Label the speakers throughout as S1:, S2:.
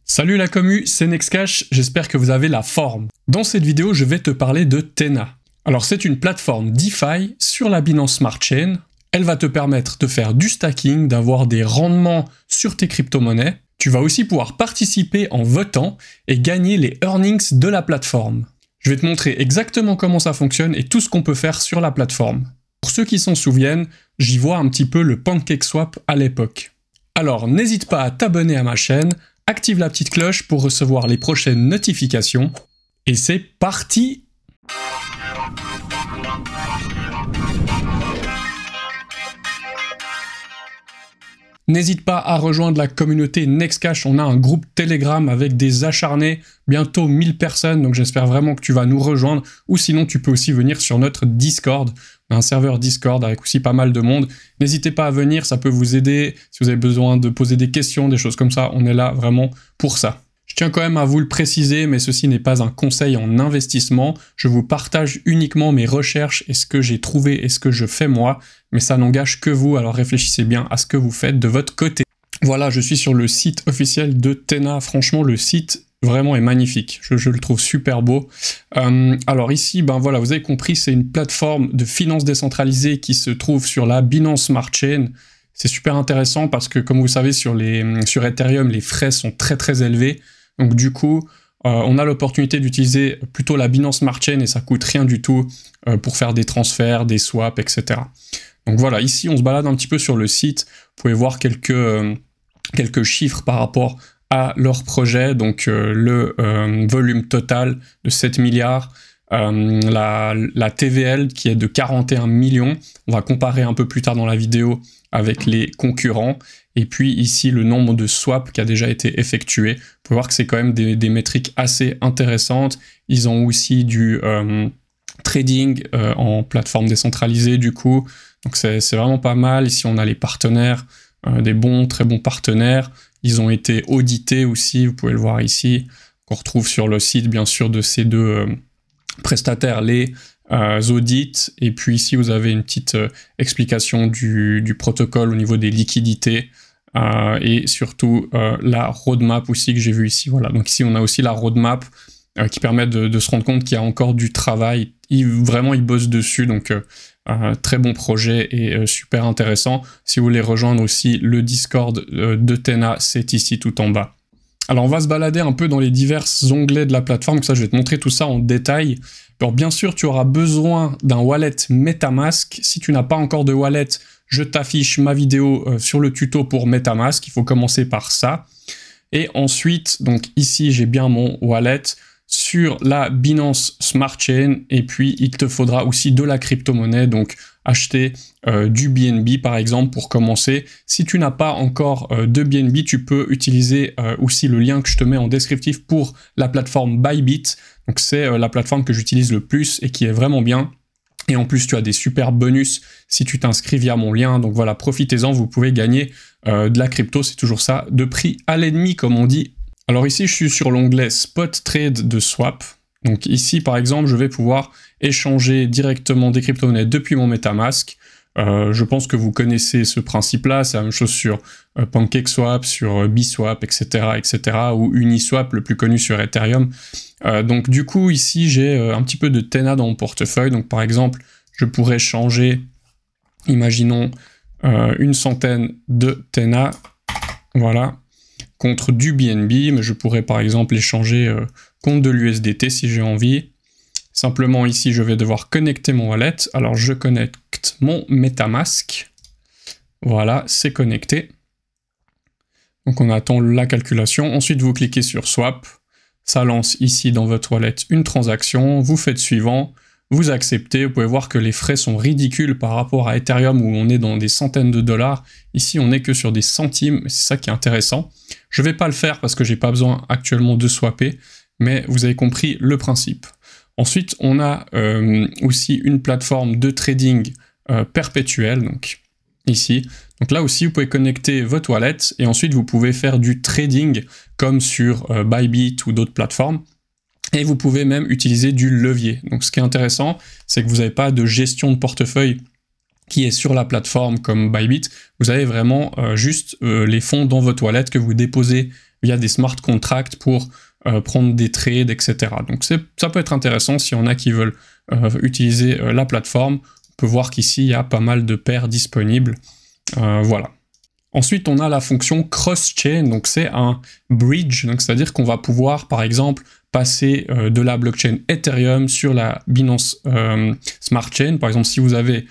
S1: Salut la commu, c'est Nexcash, j'espère que vous avez la forme. Dans cette vidéo, je vais te parler de Tena. Alors c'est une plateforme DeFi sur la Binance Smart Chain. Elle va te permettre de faire du stacking, d'avoir des rendements sur tes crypto-monnaies. Tu vas aussi pouvoir participer en votant et gagner les earnings de la plateforme. Je vais te montrer exactement comment ça fonctionne et tout ce qu'on peut faire sur la plateforme. Pour ceux qui s'en souviennent, j'y vois un petit peu le PancakeSwap à l'époque. Alors n'hésite pas à t'abonner à ma chaîne, active la petite cloche pour recevoir les prochaines notifications. Et c'est parti! N'hésite pas à rejoindre la communauté Nexcash, on a un groupe Telegram avec des acharnés, bientôt 1000 personnes, donc j'espère vraiment que tu vas nous rejoindre, ou sinon tu peux aussi venir sur notre Discord, un serveur Discord avec aussi pas mal de monde. N'hésitez pas à venir, ça peut vous aider, si vous avez besoin de poser des questions, des choses comme ça, on est là vraiment pour ça. Je tiens quand même à vous le préciser, mais ceci n'est pas un conseil en investissement. Je vous partage uniquement mes recherches et ce que j'ai trouvé et ce que je fais moi, mais ça n'engage que vous, alors réfléchissez bien à ce que vous faites de votre côté. Voilà, je suis sur le site officiel de Tena. Franchement, le site vraiment est magnifique. Je le trouve super beau. Alors ici, ben voilà, vous avez compris, c'est une plateforme de finance décentralisée qui se trouve sur la Binance Smart Chain. C'est super intéressant parce que, comme vous savez, sur Ethereum, les frais sont très élevés. Donc du coup, on a l'opportunité d'utiliser plutôt la Binance Smart Chain et ça coûte rien du tout pour faire des transferts, des swaps, etc. Donc voilà, ici on se balade un petit peu sur le site. Vous pouvez voir quelques chiffres par rapport à leur projet. Donc le volume total de 7 milliards, la TVL qui est de 41 millions. On va comparer un peu plus tard dans la vidéo avec les concurrents. Et puis ici, le nombre de swaps qui a déjà été effectué. Vous pouvez voir que c'est quand même des métriques assez intéressantes. Ils ont aussi du trading en plateforme décentralisée du coup. Donc c'est vraiment pas mal. Ici, on a les partenaires, des très bons partenaires. Ils ont été audités aussi, vous pouvez le voir ici. On retrouve sur le site, bien sûr, de ces deux prestataires, les audits. Et puis ici, vous avez une petite explication du protocole au niveau des liquidités. Et surtout la roadmap aussi que j'ai vu ici. Voilà. Donc ici, on a aussi la roadmap qui permet de se rendre compte qu'il y a encore du travail. Vraiment, ils bossent dessus. Donc, très bon projet et super intéressant. Si vous voulez rejoindre aussi le Discord de Tena, c'est ici tout en bas. Alors, on va se balader un peu dans les divers onglets de la plateforme. Ça, je vais te montrer tout ça en détail. Alors, bien sûr, tu auras besoin d'un wallet MetaMask. Si tu n'as pas encore de wallet, je t'affiche ma vidéo sur le tuto pour MetaMask. Il faut commencer par ça. Et ensuite, donc ici, j'ai bien mon wallet sur la Binance Smart Chain. Et puis, il te faudra aussi de la crypto-monnaie. Donc, acheter du BNB, par exemple, pour commencer. Si tu n'as pas encore de BNB, tu peux utiliser aussi le lien que je te mets en descriptif pour la plateforme Bybit. Donc, c'est la plateforme que j'utilise le plus et qui est vraiment bien. Et en plus, tu as des super bonus si tu t'inscris via mon lien. Donc voilà, profitez-en, vous pouvez gagner de la crypto. C'est toujours ça, de prix à l'ennemi, comme on dit. Alors ici, je suis sur l'onglet Spot Trade de Swap. Donc ici, par exemple, je vais pouvoir échanger directement des crypto-monnaies depuis mon MetaMask. Je pense que vous connaissez ce principe-là. C'est la même chose sur PancakeSwap, sur Biswap, etc., ou Uniswap, le plus connu sur Ethereum. Donc du coup, ici, j'ai un petit peu de Tena dans mon portefeuille. Donc par exemple, je pourrais changer, imaginons, une centaine de Tena, voilà, contre du BNB. Mais je pourrais par exemple échanger contre de l'USDT si j'ai envie. Simplement ici, je vais devoir connecter mon wallet. Alors je connecte mon MetaMask. Voilà, c'est connecté. Donc on attend la calculation. Ensuite, vous cliquez sur Swap. Ça lance ici dans votre wallet une transaction. Vous faites suivant. Vous acceptez. Vous pouvez voir que les frais sont ridicules par rapport à Ethereum où on est dans des centaines de dollars. Ici, on n'est que sur des centimes. C'est ça qui est intéressant. Je ne vais pas le faire parce que j'ai pas besoin actuellement de swapper. Mais vous avez compris le principe. Ensuite, on a aussi une plateforme de trading perpétuel, donc ici. Donc là aussi, vous pouvez connecter votre wallet et ensuite, vous pouvez faire du trading comme sur Bybit ou d'autres plateformes. Et vous pouvez même utiliser du levier. Donc ce qui est intéressant, c'est que vous n'avez pas de gestion de portefeuille qui est sur la plateforme comme Bybit. Vous avez vraiment juste les fonds dans votre wallet que vous déposez il y a des smart contracts pour prendre des trades, etc. Donc ça peut être intéressant si on a qui veulent utiliser la plateforme. On peut voir qu'ici, il y a pas mal de paires disponibles. Voilà. Ensuite, on a la fonction cross-chain, donc c'est un bridge, donc c'est-à-dire qu'on va pouvoir, par exemple, passer de la blockchain Ethereum sur la Binance Smart Chain. Par exemple, si vous avez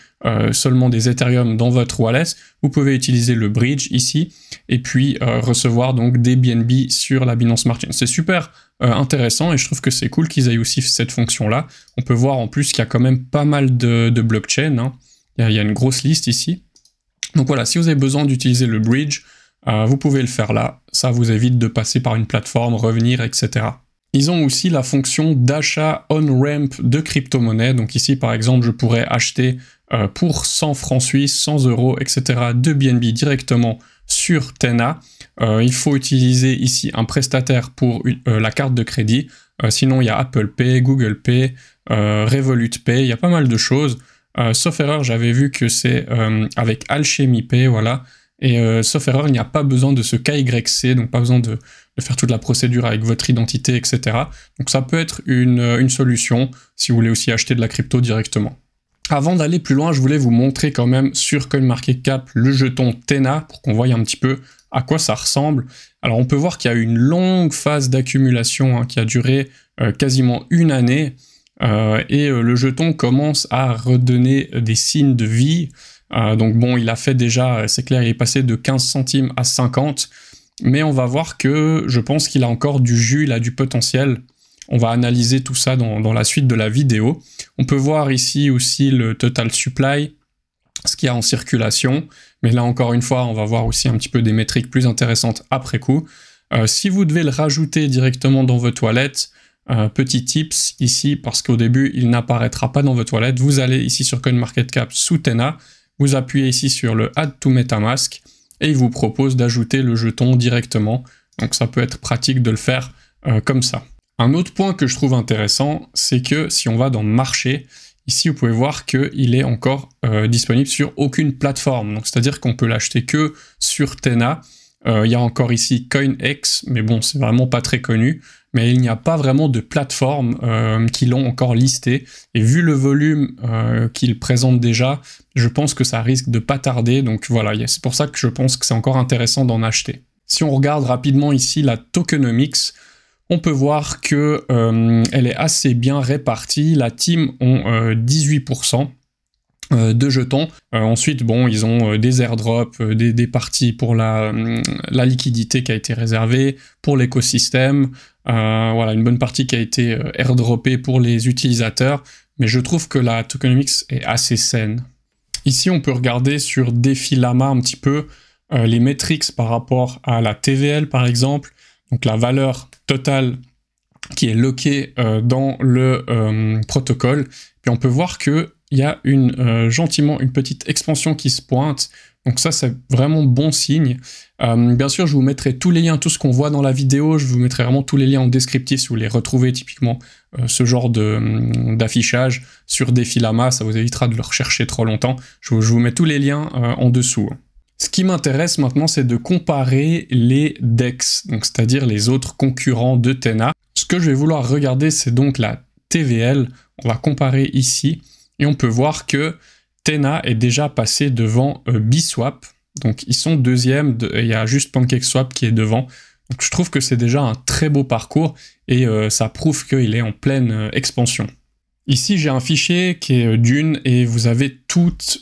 S1: seulement des Ethereum dans votre wallet, vous pouvez utiliser le bridge ici, et puis recevoir donc des BNB sur la Binance Smart Chain. C'est super intéressant, et je trouve que c'est cool qu'ils aient aussi cette fonction-là. On peut voir en plus qu'il y a quand même pas mal de blockchains, hein. Il y a une grosse liste ici. Donc voilà, si vous avez besoin d'utiliser le bridge, vous pouvez le faire là. Ça vous évite de passer par une plateforme, revenir, etc. Ils ont aussi la fonction d'achat on-ramp de crypto-monnaies. Donc ici, par exemple, je pourrais acheter pour 100 francs suisses, 100 euros, etc. de BNB directement sur Tena. Il faut utiliser ici un prestataire pour la carte de crédit. Sinon, il y a Apple Pay, Google Pay, Revolut Pay, il y a pas mal de choses. Sauf erreur, j'avais vu que c'est avec Alchemy Pay, voilà. Et sauf erreur, il n'y a pas besoin de ce KYC, donc pas besoin de faire toute la procédure avec votre identité, etc. Donc ça peut être une solution si vous voulez aussi acheter de la crypto directement. Avant d'aller plus loin, je voulais vous montrer quand même sur CoinMarketCap le jeton Tena pour qu'on voie un petit peu à quoi ça ressemble. Alors on peut voir qu'il y a une longue phase d'accumulation hein, qui a duré quasiment une année. Et le jeton commence à redonner des signes de vie. Donc bon, il a fait déjà, c'est clair, il est passé de 15 centimes à 50. Mais on va voir que je pense qu'il a encore du jus, il a du potentiel. On va analyser tout ça dans la suite de la vidéo. On peut voir ici aussi le total supply, ce qu'il y a en circulation. Mais là, encore une fois, on va voir aussi un petit peu des métriques plus intéressantes après coup. Si vous devez le rajouter directement dans votre wallet, petit tips ici, parce qu'au début, il n'apparaîtra pas dans votre wallet. Vous allez ici sur CoinMarketCap sous Tena, vous appuyez ici sur le Add to MetaMask et il vous propose d'ajouter le jeton directement. Donc ça peut être pratique de le faire comme ça. Un autre point que je trouve intéressant, c'est que si on va dans Marché, ici vous pouvez voir qu'il est encore disponible sur aucune plateforme. Donc c'est-à-dire qu'on peut l'acheter que sur Tena. Il y a encore ici CoinEx, mais bon, c'est vraiment pas très connu. Mais il n'y a pas vraiment de plateforme qui l'ont encore listé. Et vu le volume qu'il présente déjà, je pense que ça risque de pas tarder. Donc voilà, c'est pour ça que je pense que c'est encore intéressant d'en acheter. Si on regarde rapidement ici la tokenomics, on peut voir que elle est assez bien répartie. La team ont 18%. De jetons. Ensuite, bon, ils ont des airdrops, des parties pour la liquidité qui a été réservée, pour l'écosystème, voilà, une bonne partie qui a été airdroppée pour les utilisateurs, mais je trouve que la tokenomics est assez saine. Ici, on peut regarder sur Defilama un petit peu les metrics par rapport à la TVL, par exemple, donc la valeur totale qui est lockée dans le protocole, puis on peut voir que il y a gentiment une petite expansion qui se pointe. Donc ça, c'est vraiment bon signe. Bien sûr, je vous mettrai tous les liens, tout ce qu'on voit dans la vidéo. Je vous mettrai vraiment tous les liens en descriptif si vous voulez retrouver typiquement ce genre d'affichage sur Defilama. Ça vous évitera de le rechercher trop longtemps. Je vous mets tous les liens en dessous. Ce qui m'intéresse maintenant, c'est de comparer les DEX, donc c'est-à-dire les autres concurrents de Tena. Ce que je vais vouloir regarder, c'est donc la TVL. On va comparer ici. Et on peut voir que Tena est déjà passé devant Biswap. Donc ils sont deuxième, il y a juste PancakeSwap qui est devant. Donc je trouve que c'est déjà un très beau parcours et ça prouve qu'il est en pleine expansion. Ici j'ai un fichier qui est d'une et vous avez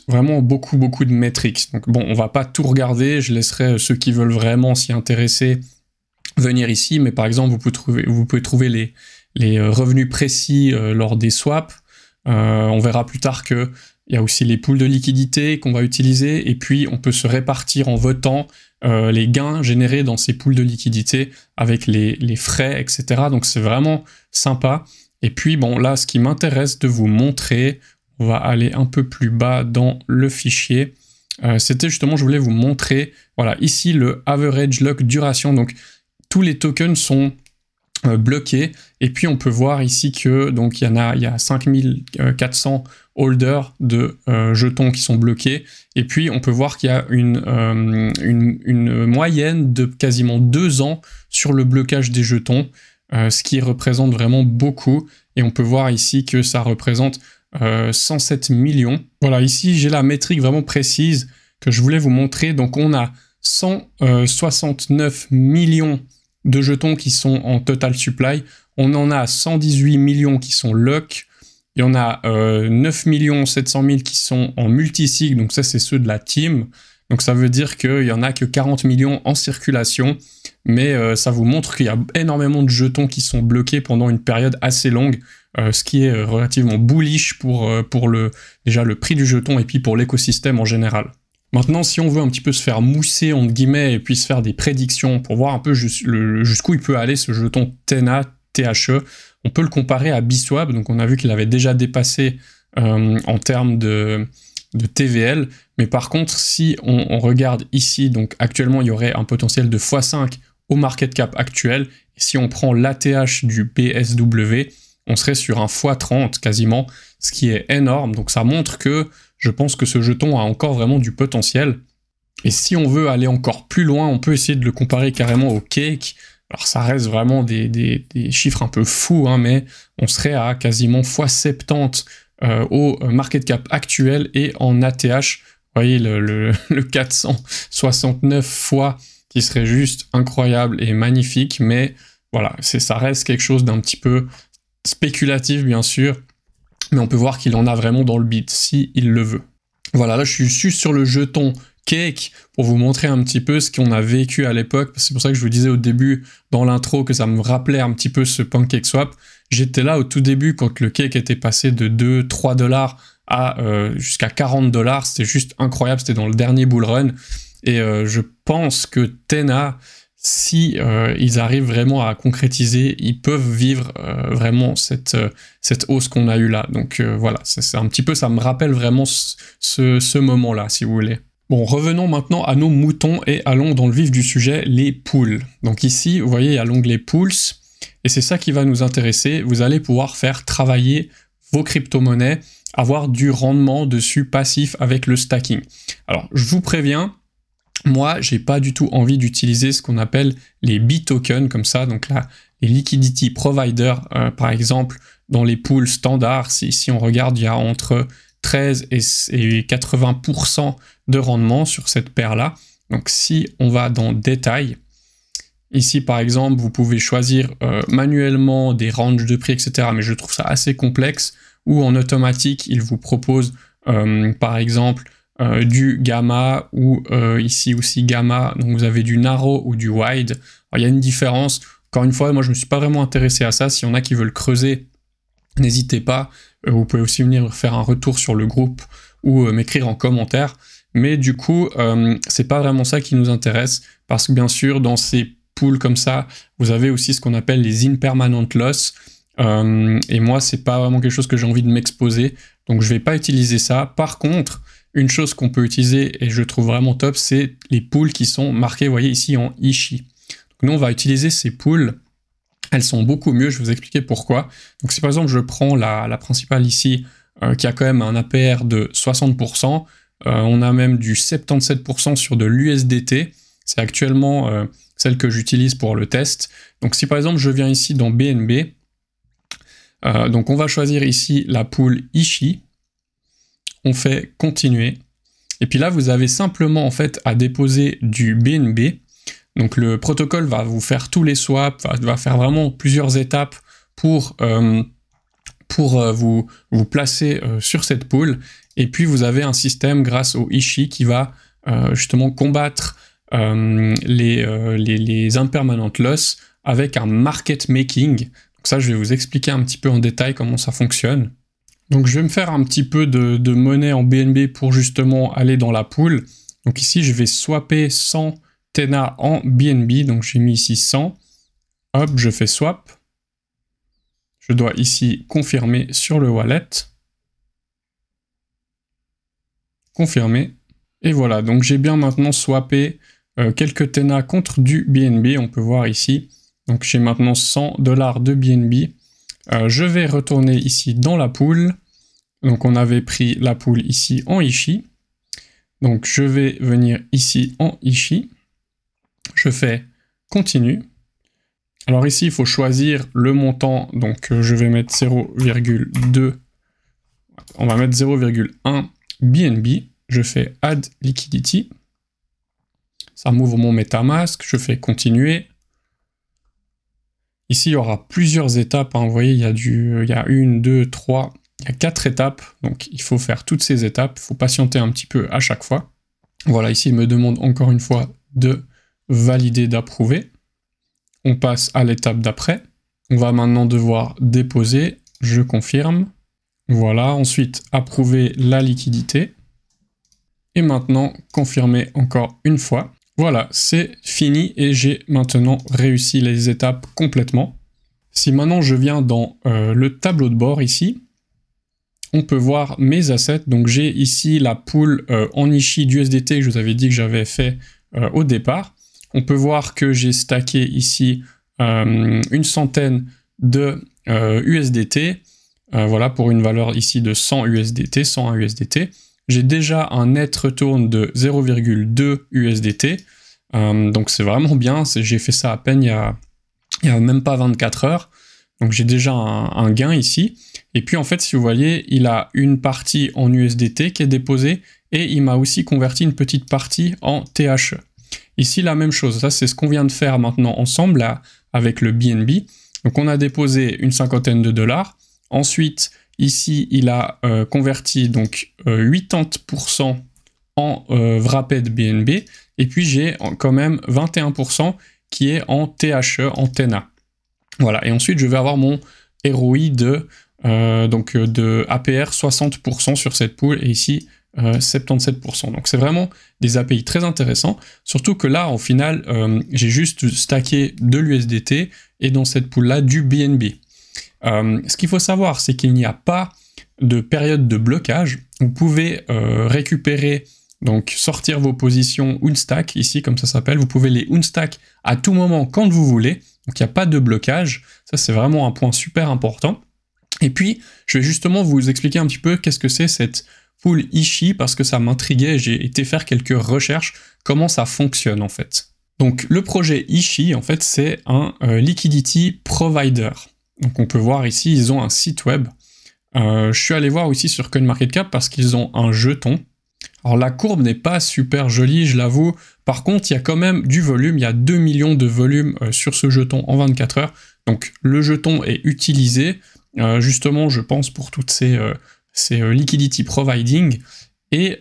S1: vraiment beaucoup de métriques. Donc bon, on va pas tout regarder, je laisserai ceux qui veulent vraiment s'y intéresser venir ici. Mais par exemple, vous pouvez trouver les revenus précis lors des swaps. On verra plus tard qu'il y a aussi les pools de liquidité qu'on va utiliser et puis on peut se répartir en votant les gains générés dans ces pools de liquidité avec les frais, etc. Donc c'est vraiment sympa. Et puis bon, là, ce qui m'intéresse de vous montrer, on va aller un peu plus bas dans le fichier. C'était justement, je voulais vous montrer, voilà, ici le average lock duration. Donc tous les tokens sont bloqués. Et puis on peut voir ici que donc il y a 5400 holders de jetons qui sont bloqués. Et puis on peut voir qu'il y a une moyenne de quasiment 2 ans sur le blocage des jetons, ce qui représente vraiment beaucoup. Et on peut voir ici que ça représente 107 millions. Voilà, ici j'ai la métrique vraiment précise que je voulais vous montrer. Donc on a 169 millions de jetons qui sont en total supply. On en a 118 millions qui sont lock. Il y en a 9 700 000 qui sont en multisig. Donc ça, c'est ceux de la team. Donc ça veut dire qu'il n'y en a que 40 millions en circulation. Mais ça vous montre qu'il y a énormément de jetons qui sont bloqués pendant une période assez longue. Ce qui est relativement bullish pour déjà le prix du jeton et puis pour l'écosystème en général. Maintenant, si on veut un petit peu se faire mousser, entre guillemets, et puis se faire des prédictions pour voir un peu jusqu'où il peut aller ce jeton TENA, THE, on peut le comparer à Biswap. Donc on a vu qu'il avait déjà dépassé en termes de TVL. Mais par contre, si on regarde ici, donc actuellement, il y aurait un potentiel de x5 au market cap actuel. Et si on prend l'ATH du BSW, on serait sur un x30 quasiment, ce qui est énorme. Donc ça montre que je pense que ce jeton a encore vraiment du potentiel. Et si on veut aller encore plus loin, on peut essayer de le comparer carrément au Cake. Alors ça reste vraiment des chiffres un peu fous, hein, mais on serait à quasiment x70 au market cap actuel et en ATH. Vous voyez le 469 fois qui serait juste incroyable et magnifique, mais voilà, ça reste quelque chose d'un petit peu spéculatif bien sûr, mais on peut voir qu'il en a vraiment dans le beat, si il le veut. Voilà, là je suis juste sur le jeton Cake pour vous montrer un petit peu ce qu'on a vécu à l'époque. C'est pour ça que je vous disais au début dans l'intro que ça me rappelait un petit peu ce PancakeSwap. J'étais là au tout début quand le Cake était passé de 2-3 $ à jusqu'à 40 $. C'était juste incroyable, c'était dans le dernier bull run. Et je pense que TENA, si ils arrivent vraiment à concrétiser, ils peuvent vivre vraiment cette hausse qu'on a eue là. Donc voilà, c'est un petit peu, ça me rappelle vraiment ce moment-là, si vous voulez. Bon, revenons maintenant à nos moutons et allons dans le vif du sujet, les pools. Donc ici, vous voyez, il y a l'onglet Pools, et c'est ça qui va nous intéresser. Vous allez pouvoir faire travailler vos crypto-monnaies, avoir du rendement dessus passif avec le stacking. Alors, je vous préviens, moi, j'ai pas du tout envie d'utiliser ce qu'on appelle les B-tokens, comme ça, donc là, les liquidity providers, par exemple, dans les pools standards, si on regarde, il y a entre 13 et 80% de rendement sur cette paire-là. Donc si on va dans détail, ici par exemple, vous pouvez choisir manuellement des ranges de prix, etc. Mais je trouve ça assez complexe, ou en automatique, il vous propose par exemple du gamma, ou ici aussi gamma, donc vous avez du narrow ou du wide. Alors, il y a une différence. Encore une fois, moi je ne me suis pas vraiment intéressé à ça. S'il y en a qui veulent creuser, n'hésitez pas. Vous pouvez aussi venir faire un retour sur le groupe ou m'écrire en commentaire. Mais du coup, c'est pas vraiment ça qui nous intéresse, parce que bien sûr, dans ces pools comme ça, vous avez aussi ce qu'on appelle les impermanent loss. Et moi, c'est pas vraiment quelque chose que j'ai envie de m'exposer, donc je vais pas utiliser ça. Par contre, une chose qu'on peut utiliser, et je trouve vraiment top, c'est les pools qui sont marqués, vous voyez ici en Ishi. Donc nous, on va utiliser ces pools. Elles sont beaucoup mieux, je vais vous expliquer pourquoi. Donc si par exemple je prends la principale ici, qui a quand même un APR de 60%, on a même du 77% sur de l'USDT, c'est actuellement celle que j'utilise pour le test. Donc si par exemple je viens ici dans BNB, donc on va choisir ici la pool Ishi, on fait continuer, et puis là vous avez simplement en fait à déposer du BNB. Donc le protocole va vous faire tous les swaps, va faire vraiment plusieurs étapes pour vous placer sur cette pool. Et puis vous avez un système grâce au Ishi qui va justement combattre les impermanent loss avec un market making. Donc ça, je vais vous expliquer un petit peu en détail comment ça fonctionne. Donc je vais me faire un petit peu de monnaie en BNB pour justement aller dans la pool. Donc ici, je vais swapper 100 TENA en BNB, donc j'ai mis ici 100, hop, je fais swap, je dois ici confirmer sur le wallet, confirmer, et voilà, donc j'ai bien maintenant swappé quelques TENA contre du BNB, on peut voir ici, Donc j'ai maintenant 100 $ de BNB. Je vais retourner ici dans la pool. Donc on avait pris la pool ici en Ishi. Donc je vais venir ici en Ishi. Je fais continue. Alors ici il faut choisir le montant. Donc je vais mettre 0,2. On va mettre 0,1 BNB. Je fais add liquidity. Ça m'ouvre mon MetaMask. Je fais continuer. Ici, il y aura plusieurs étapes. Hein. Vous voyez, il y a 1, 2, 3, il y a 4 étapes. Donc, il faut faire toutes ces étapes. Il faut patienter un petit peu à chaque fois. Voilà, ici, il me demande encore une fois de valider, d'approuver. On passe à l'étape d'après. On va maintenant devoir déposer. Je confirme. Voilà, ensuite, approuver la liquidité. Et maintenant, confirmer encore une fois. Voilà, c'est fini et j'ai maintenant réussi les étapes complètement. Si maintenant je viens dans le tableau de bord ici, on peut voir mes assets. Donc j'ai ici la pool en Ishi d'USDT que je vous avais dit que j'avais fait au départ. On peut voir que j'ai stacké ici une centaine de USDT. Voilà, pour une valeur ici de 100 USDT, 101 USDT. J'ai déjà un net return de 0,2 USDT. Donc c'est vraiment bien. J'ai fait ça à peine il y a même pas 24 heures. Donc j'ai déjà un gain ici. Et puis en fait, si vous voyez, il a une partie en USDT qui est déposée et il m'a aussi converti une petite partie en THE. Ici, la même chose. Ça, c'est ce qu'on vient de faire maintenant ensemble là, avec le BNB. Donc on a déposé une cinquantaine de dollars. Ensuite, ici, il a converti donc 80% en wrapped BNB. Et puis, j'ai quand même 21% qui est en THE, en TENA. Voilà. Et ensuite, je vais avoir mon ROI de APR 60% sur cette pool. Et ici, 77%. Donc, c'est vraiment des API très intéressants. Surtout que là, au final, j'ai juste stacké de l'USDT et dans cette pool-là, du BNB. Ce qu'il faut savoir, c'est qu'il n'y a pas de période de blocage. Vous pouvez récupérer, donc sortir vos positions unstack, ici comme ça s'appelle. Vous pouvez les unstack à tout moment quand vous voulez. Donc il n'y a pas de blocage. Ça, c'est vraiment un point super important. Et puis, je vais justement vous expliquer un petit peu qu'est-ce que c'est cette pool Ishi, parce que ça m'intriguait. J'ai été faire quelques recherches, comment ça fonctionne en fait. Donc le projet Ishi, en fait, c'est un liquidity provider. Donc on peut voir ici, ils ont un site web. Je suis allé voir aussi sur CoinMarketCap parce qu'ils ont un jeton. Alors la courbe n'est pas super jolie, je l'avoue. Par contre, il y a quand même du volume. Il y a 2 millions de volume sur ce jeton en 24 heures. Donc le jeton est utilisé, justement, je pense, pour toutes ces liquidity providing. Et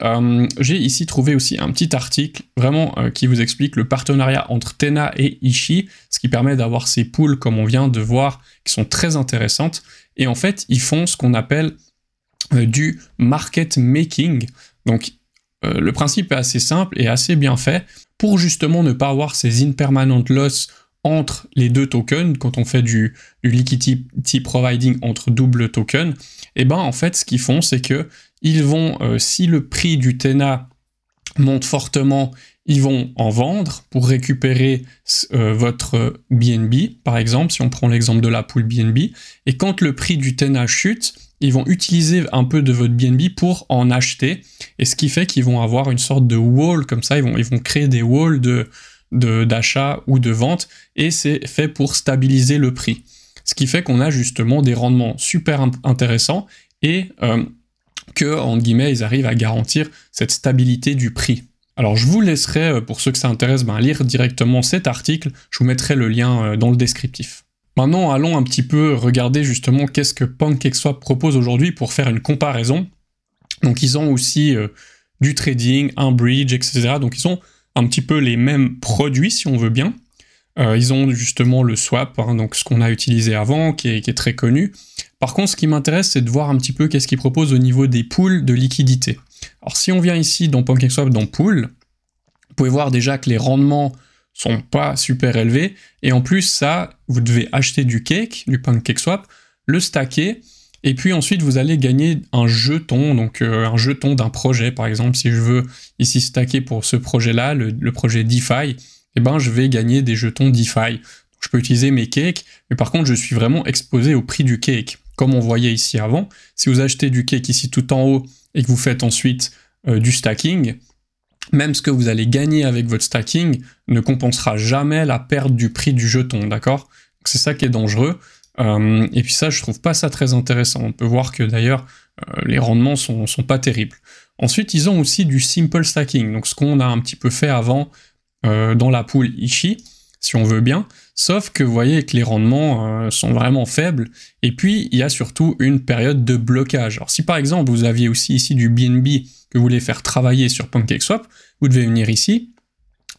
S1: j'ai ici trouvé aussi un petit article vraiment qui vous explique le partenariat entre Tena et Ishi, ce qui permet d'avoir ces pools, comme on vient de voir, qui sont très intéressantes. Et en fait, ils font ce qu'on appelle du market making. Donc, le principe est assez simple et assez bien fait pour justement ne pas avoir ces impermanent loss entre les deux tokens. Quand on fait du liquidity providing entre double tokens, et ben en fait, ce qu'ils font, c'est que ils vont, si le prix du TENA monte fortement, ils vont en vendre pour récupérer votre BNB, par exemple, si on prend l'exemple de la pool BNB. Et quand le prix du TENA chute, ils vont utiliser un peu de votre BNB pour en acheter. Et ce qui fait qu'ils vont avoir une sorte de wall comme ça. Ils vont créer des walls d'achat ou de vente. Et c'est fait pour stabiliser le prix. Ce qui fait qu'on a justement des rendements super intéressants et que, entre guillemets, ils arrivent à garantir cette stabilité du prix. Alors je vous laisserai, pour ceux que ça intéresse, lire directement cet article. Je vous mettrai le lien dans le descriptif. Maintenant, allons un petit peu regarder justement qu'est-ce que PancakeSwap propose aujourd'hui pour faire une comparaison. Donc ils ont aussi du trading, un bridge, etc. Donc ils ont un petit peu les mêmes produits, si on veut bien. Ils ont justement le swap, donc ce qu'on a utilisé avant, qui est très connu. Par contre, ce qui m'intéresse, c'est de voir un petit peu qu'est-ce qu'ils proposent au niveau des pools de liquidité. Alors si on vient ici dans PancakeSwap, dans Pool, vous pouvez voir déjà que les rendements sont pas super élevés. Et en plus, ça, vous devez acheter du cake, du PancakeSwap, le stacker, et puis ensuite, vous allez gagner un jeton, donc un jeton d'un projet. Par exemple, si je veux ici stacker pour ce projet-là, le projet DeFi, eh ben, je vais gagner des jetons DeFi. Je peux utiliser mes cakes, mais par contre, je suis vraiment exposé au prix du cake. Comme on voyait ici avant, si vous achetez du cake ici tout en haut et que vous faites ensuite du stacking, même ce que vous allez gagner avec votre stacking ne compensera jamais la perte du prix du jeton, d'accord? C'est ça qui est dangereux. Et puis ça, je trouve pas ça très intéressant. On peut voir que d'ailleurs, les rendements sont pas terribles. Ensuite, ils ont aussi du simple stacking, donc ce qu'on a un petit peu fait avant dans la pool Ishi, si on veut bien, sauf que vous voyez que les rendements sont vraiment faibles, et puis il y a surtout une période de blocage. Alors si par exemple vous aviez aussi ici du BNB que vous voulez faire travailler sur PancakeSwap, vous devez venir ici,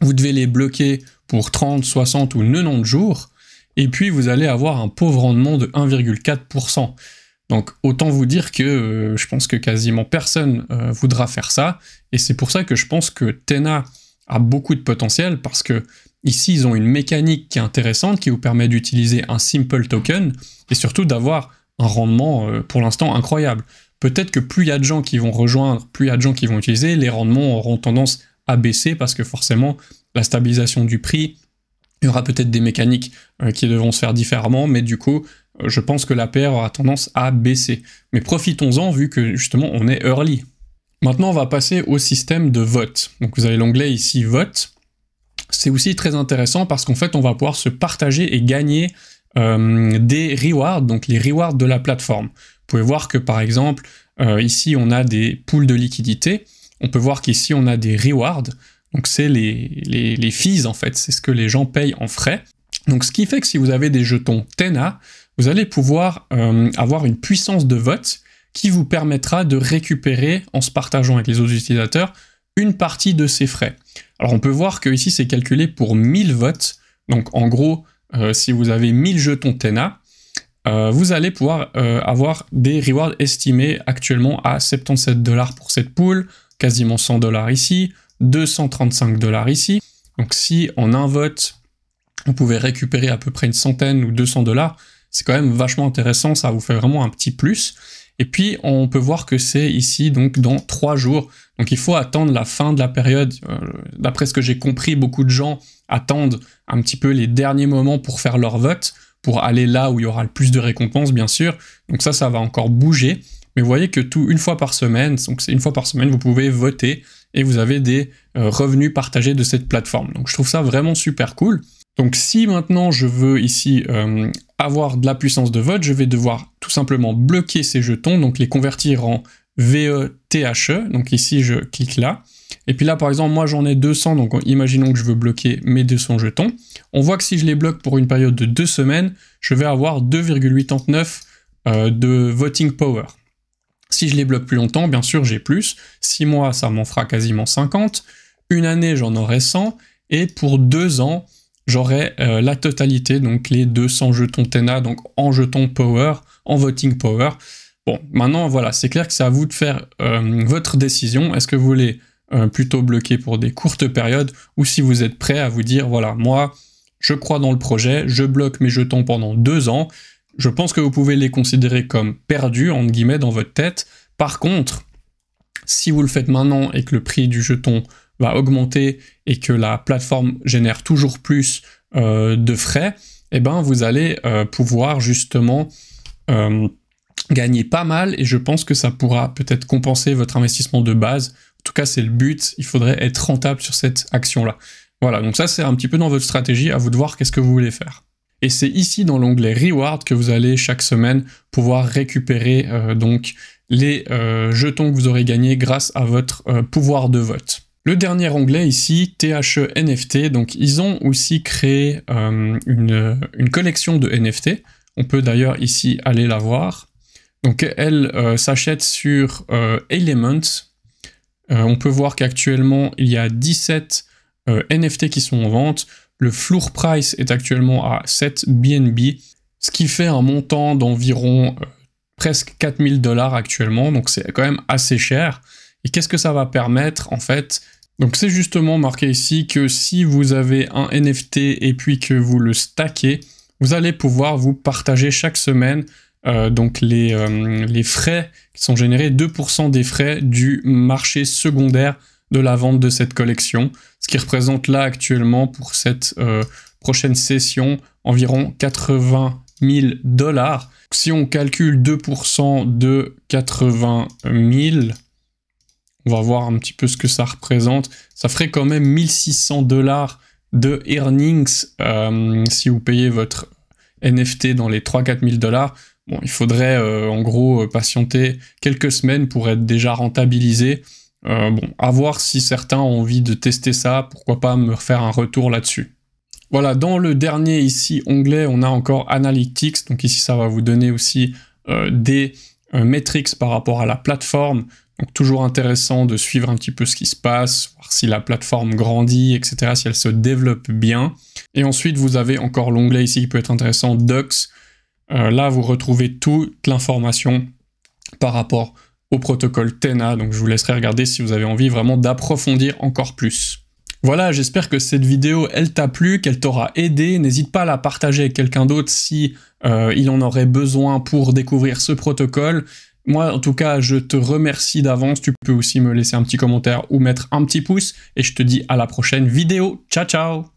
S1: vous devez les bloquer pour 30, 60 ou 90 jours, et puis vous allez avoir un pauvre rendement de 1,4%. Donc autant vous dire que je pense que quasiment personne voudra faire ça, et c'est pour ça que je pense que Tena a beaucoup de potentiel, parce que ici ils ont une mécanique qui est intéressante, qui vous permet d'utiliser un simple token, et surtout d'avoir un rendement pour l'instant incroyable. Peut-être que plus il y a de gens qui vont rejoindre, plus il y a de gens qui vont utiliser, les rendements auront tendance à baisser, parce que forcément la stabilisation du prix, il y aura peut-être des mécaniques qui devront se faire différemment, mais du coup, je pense que l'APR aura tendance à baisser. Mais profitons-en, vu que justement on est early. Maintenant, on va passer au système de vote. Donc vous avez l'onglet ici vote. C'est aussi très intéressant parce qu'en fait, on va pouvoir se partager et gagner des rewards, donc les rewards de la plateforme. Vous pouvez voir que par exemple, ici on a des pools de liquidité. On peut voir qu'ici on a des rewards. Donc c'est les fees en fait, c'est ce que les gens payent en frais. Donc ce qui fait que si vous avez des jetons Tena, vous allez pouvoir avoir une puissance de vote qui vous permettra de récupérer, en se partageant avec les autres utilisateurs, une partie de ces frais. Alors on peut voir que ici c'est calculé pour 1000 votes, donc en gros, si vous avez 1000 jetons Tena, vous allez pouvoir avoir des rewards estimés actuellement à 77 $ pour cette pool, quasiment 100 $ ici, 235 $ ici. Donc si en un vote, vous pouvez récupérer à peu près une centaine ou 200 $, c'est quand même vachement intéressant, ça vous fait vraiment un petit plus. Et puis on peut voir que c'est ici donc dans 3 jours. Donc il faut attendre la fin de la période. D'après ce que j'ai compris, beaucoup de gens attendent un petit peu les derniers moments pour faire leur vote, pour aller là où il y aura le plus de récompenses, bien sûr. Donc ça va encore bouger. Mais vous voyez que une fois par semaine, donc c'est une fois par semaine, vous pouvez voter et vous avez des revenus partagés de cette plateforme. Donc je trouve ça vraiment super cool. Donc si maintenant je veux ici avoir de la puissance de vote, je vais devoir tout simplement bloquer ces jetons, donc les convertir en VETHE. Donc ici je clique là. Et puis là par exemple moi j'en ai 200, donc imaginons que je veux bloquer mes 200 jetons. On voit que si je les bloque pour une période de 2 semaines, je vais avoir 2,89 de voting power. Si je les bloque plus longtemps, bien sûr j'ai plus. 6 mois ça m'en fera quasiment 50. Une année j'en aurai 100. Et pour 2 ans, j'aurai la totalité, donc les 200 jetons Tena, donc en jetons power, en voting power. Bon, maintenant voilà, c'est clair que c'est à vous de faire votre décision. Est-ce que vous voulez plutôt bloquer pour des courtes périodes, ou si vous êtes prêt à vous dire, voilà, moi, je crois dans le projet, je bloque mes jetons pendant 2 ans. Je pense que vous pouvez les considérer comme perdus, entre guillemets, dans votre tête. Par contre, si vous le faites maintenant et que le prix du jeton va augmenter et que la plateforme génère toujours plus de frais, eh ben vous allez pouvoir justement gagner pas mal, et je pense que ça pourra peut-être compenser votre investissement de base. En tout cas, c'est le but, il faudrait être rentable sur cette action-là. Voilà, donc ça c'est un petit peu dans votre stratégie, à vous de voir qu'est-ce que vous voulez faire. Et c'est ici dans l'onglet Reward que vous allez chaque semaine pouvoir récupérer donc les jetons que vous aurez gagnés grâce à votre pouvoir de vote. Le dernier onglet ici, THE NFT, donc ils ont aussi créé une collection de NFT. On peut d'ailleurs ici aller la voir. Donc elle s'achète sur Element. On peut voir qu'actuellement il y a 17 NFT qui sont en vente. Le floor price est actuellement à 7 BNB, ce qui fait un montant d'environ presque 4000 $ actuellement, donc c'est quand même assez cher. Et qu'est-ce que ça va permettre en fait? Donc c'est justement marqué ici que si vous avez un NFT et puis que vous le stackez, vous allez pouvoir vous partager chaque semaine donc les frais qui sont générés, 2% des frais du marché secondaire de la vente de cette collection, ce qui représente là actuellement pour prochaine session, environ 80 000 $. Si on calcule 2% de 80 000, on va voir un petit peu ce que ça représente. Ça ferait quand même 1600 $ de earnings si vous payez votre NFT dans les 3-4 000 $. Bon, il faudrait en gros patienter quelques semaines pour être déjà rentabilisé. Bon, à voir si certains ont envie de tester ça, pourquoi pas me faire un retour là-dessus. Voilà, dans le dernier ici onglet, on a encore Analytics, donc ici ça va vous donner aussi des metrics par rapport à la plateforme, donc toujours intéressant de suivre un petit peu ce qui se passe, voir si la plateforme grandit, etc., si elle se développe bien. Et ensuite vous avez encore l'onglet ici qui peut être intéressant, Docs. Là vous retrouvez toute l'information par rapport au protocole Tena, donc je vous laisserai regarder si vous avez envie vraiment d'approfondir encore plus. Voilà, j'espère que cette vidéo, elle t'a plu, qu'elle t'aura aidé. N'hésite pas à la partager avec quelqu'un d'autre si il en aurait besoin pour découvrir ce protocole. Moi, en tout cas, je te remercie d'avance. Tu peux aussi me laisser un petit commentaire ou mettre un petit pouce. Et je te dis à la prochaine vidéo. Ciao, ciao!